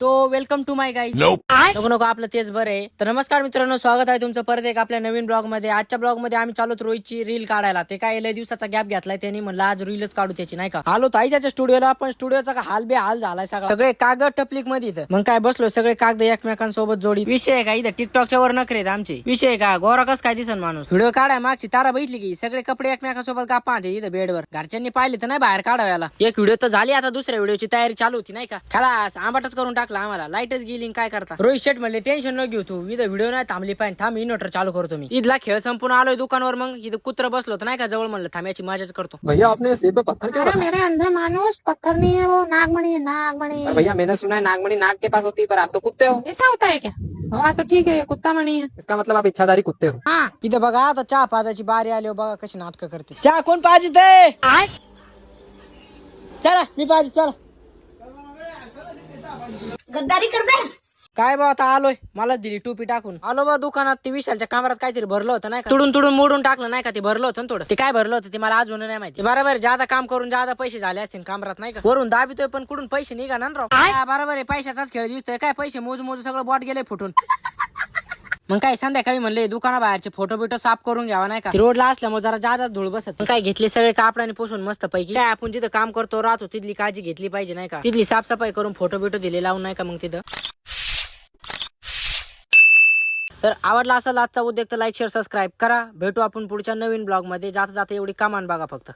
तो welcome to my guys. नको नको आपलं तेच बरं आहे. तर नमस्कार मित्रांनो, स्वागत आहे तुमचं परत एक आपल्या नवीन ब्लॉग मध्ये. आजच्या ब्लॉग मध्ये आम्ही चालूत रोहितची रील काढायला. ते काय लय दिवसाचा गॅप घेतलाय त्यांनी, म्हणलं आज रीलच काढू त्याची, नाही का. आलो ताई त्याच्या स्टुडिओला, पण स्टुडिओचा का हाल बे हाल झालाय सगळे कागद टपलिक मध्ये इथं. मग काय बसलो सगळे कागद एकमेकांसोबत जोडी. विषय आहे का इथं टिकटॉकच्या वर नखरेत आमचे. विषय आहे का गोरा कस काय दिसन माणूस. व्हिडिओ काढाय मागची तारा बघितली की सगळे कपडे एकमेकांसोबत का पाहते इथं बेडवर. घरच्यांनी पाहिले तर नाही बाहेर काढायला. एक व्हिडिओ तर झाली, आता दुसऱ्या व्हिडिओची तयारी चालू होती, नाही का. खलास आंबाटच करून टाकला आम्हाला. लाईटच गेली, काय करता. रोहित शेट म्हणले टेन्शन न घेऊ तू, इथं व्हिडिओ नाही थांबली पाहिजे, थांब इन्व्हर्टर चालू करतो मी. ईदला खेळ संपून आलोय दुकानावर, मग इथं कुत्र बसलो होतं नाही का जवळ, म्हणलं थांब्याची मजाच करतो. भैया आपने सिर पे पत्थर क्यों रखा? मेरे अंधे मानुस पत्थर नहीं है, वो नागमणि है नागमणि. और भैया मैंने सुना है नागमणि नाग के पास होती है, पर आप तो कुत्ते हो. ऐसा होता है क्या? हाँ तो ठीक है, ये कुत्ता मणि है. इसका मतलब आप इच्छाधारी कुत्ते हो. हाँ इथं बघा आता चहा पाजायची बारी आली, बघा कशी नाटकं करते. चहा कोण पाहिजे ते? चला मी पाहिजे, चला. गद्दारी कर दे. काय बा आता आलोय, मला दिली टोपी टाकून आलो बा दुकानात. ते विशालच्या कमरात काहीतरी भरलं होतं नाही का, तुडून तुडून मोडून टाकलं नाही का. ते भरलं होतं ना थोडं. ते काय भरलं होतं ते मला अजून नाही माहिती. बरोबर ज्यादा काम करून ज्यादा पैसे झाले असतील कमरात, नाही का. वरून दाबितोय पण कुठून पैसे निघा ना राव. बरोबर आहे, पैशाचाच खेळ दिसतोय. काय पैसे मोज मोज सगळं बॉट गेले फुटून. मग काय संध्याकाळी म्हणले दुकानाबाहेरचे फोटो बिटो साफ करून घ्यावा, नाही का. रोडला असल्यामुळे जरा जादा धूळ बसत. काय घेतले सगळे कापडाने पुसून मस्त पैकी. काय आपण जिथं काम करतो राहतो तिथली काळजी घेतली पाहिजे, नाही का. तिथली साफसफाई करून फोटो बिटो दिले लावून, नाही का. मग तिथं तर आवडला असेल आजचा उद्योग तर लाईक शेअर सबस्क्राईब करा. भेटू आपण पुढच्या नवीन ब्लॉग मध्ये. जाता जाता एवढी कमान बघा फक्त.